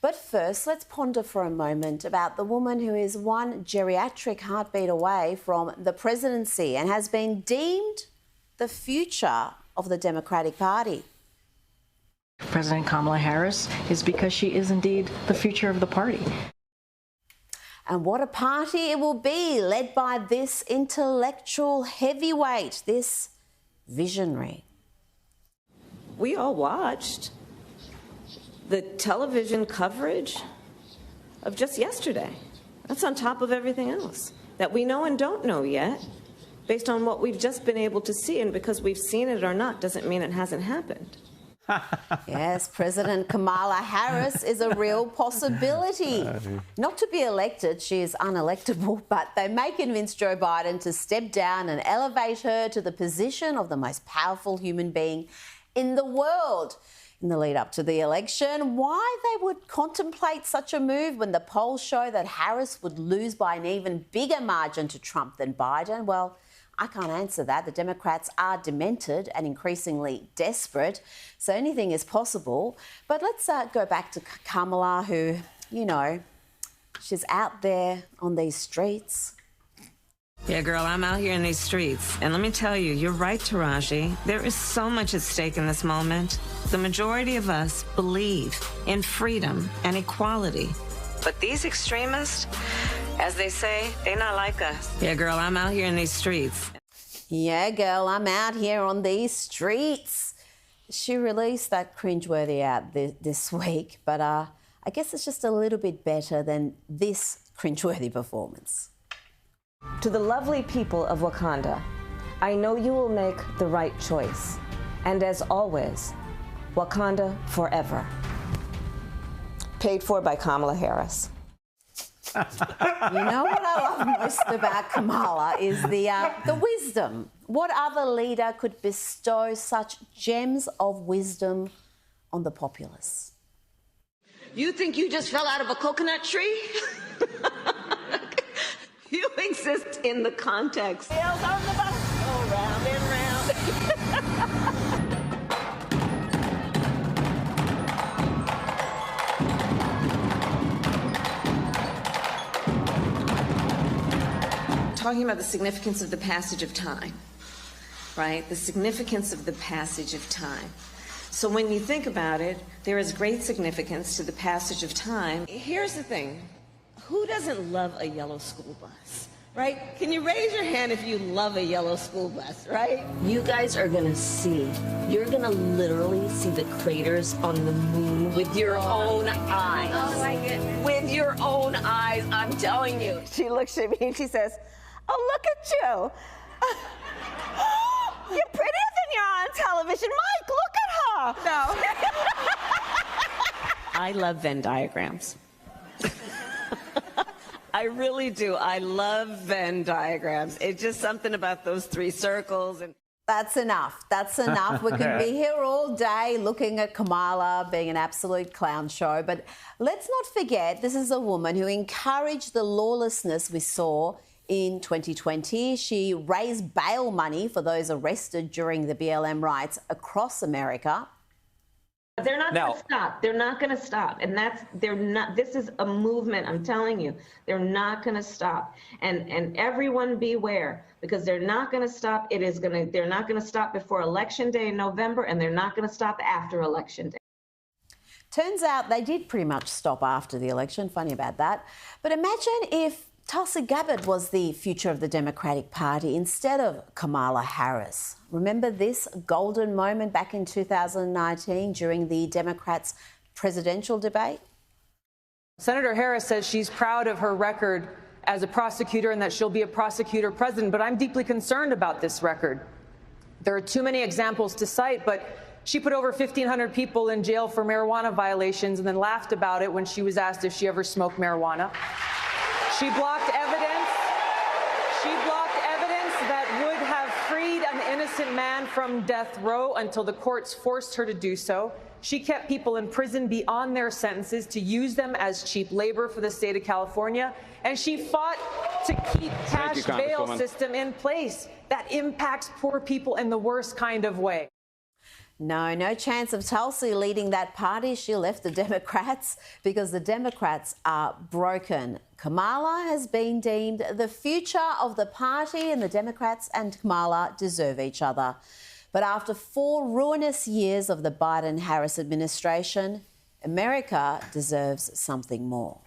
But first, let's ponder for a moment about the woman who is one geriatric heartbeat away from the presidency and has been deemed the future of the Democratic Party. President Kamala Harris is because she is indeed the future of the party. And what a party it will be, led by this intellectual heavyweight, this visionary. We all watched the television coverage of just yesterday. That's on top of everything else that we know and don't know yet, based on what we've just been able to see. And because we've seen it or not doesn't mean it hasn't happened. Yes, President Kamala Harris is a real possibility. Not to be elected, she is unelectable, but they may convince Joe Biden to step down and elevate her to the position of the most powerful human being in the world. In the lead up to the election, why they would contemplate such a move when the polls show that Harris would lose by an even bigger margin to Trump than Biden, well, I can't answer that. The Democrats are demented and increasingly desperate, so anything is possible. But let's go back to Kamala, who, you know, she's out there on these streets. Yeah, girl, I'm out here in these streets. And let me tell you, you're right, Taraji. There is so much at stake in this moment. The majority of us believe in freedom and equality. But these extremists, as they say, they're not like us. Yeah, girl, I'm out here in these streets. Yeah, girl, I'm out here on these streets. She released that Cringeworthy out this week, but I guess it's just a little bit better than this Cringeworthy performance. To the lovely people of Wakanda, I know you will make the right choice. And as always, Wakanda forever. Paid for by Kamala Harris. You know what I love most about Kamala is the wisdom. What other leader could bestow such gems of wisdom on the populace? You think you just fell out of a coconut tree? You exist in the context. Sails on the bus, go round and round. Talking about the significance of the passage of time, right? The significance of the passage of time. So when you think about it, there is great significance to the passage of time. Here's the thing. Who doesn't love a yellow school bus, right? Can you raise your hand if you love a yellow school bus, right? You guys are gonna see, you're gonna literally see the craters on the moon with your own eyes. Oh my goodness. With your own eyes, I'm telling you. She looks at me and she says, oh, look at you. You're prettier than you're on television. Mike, look at her. No. I love Venn diagrams. I really do. I love Venn diagrams. It's just something about those three circles. And That's enough. That's enough. We can be here all day looking at Kamala being an absolute clown show. But let's not forget, this is a woman who encouraged the lawlessness we saw in 2020. She raised bail money for those arrested during the BLM riots across America. they're not going to stop. They're not going to stop. And this is a movement, I'm telling you. They're not going to stop. And everyone beware, because they're not going to stop. They're not going to stop before Election Day in November, and they're not going to stop after Election Day. Turns out they did pretty much stop after the election. Funny about that. But imagine if Tulsi Gabbard was the future of the Democratic Party instead of Kamala Harris. Remember this golden moment back in 2019 during the Democrats' presidential debate? Senator Harris says she's proud of her record as a prosecutor and that she'll be a prosecutor president, but I'm deeply concerned about this record. There are too many examples to cite, but she put over 1,500 people in jail for marijuana violations and then laughed about it when she was asked if she ever smoked marijuana. She blocked evidence. She blocked evidence that would have freed an innocent man from death row until the courts forced her to do so. She kept people in prison beyond their sentences to use them as cheap labor for the state of California. And she fought to keep cash bail system in place that impacts poor people in the worst kind of way. No chance of Tulsi leading that party. She left the Democrats because the Democrats are broken. Kamala has been deemed the future of the party, and the Democrats and Kamala deserve each other. But after 4 ruinous years of the Biden-Harris administration, America deserves something more.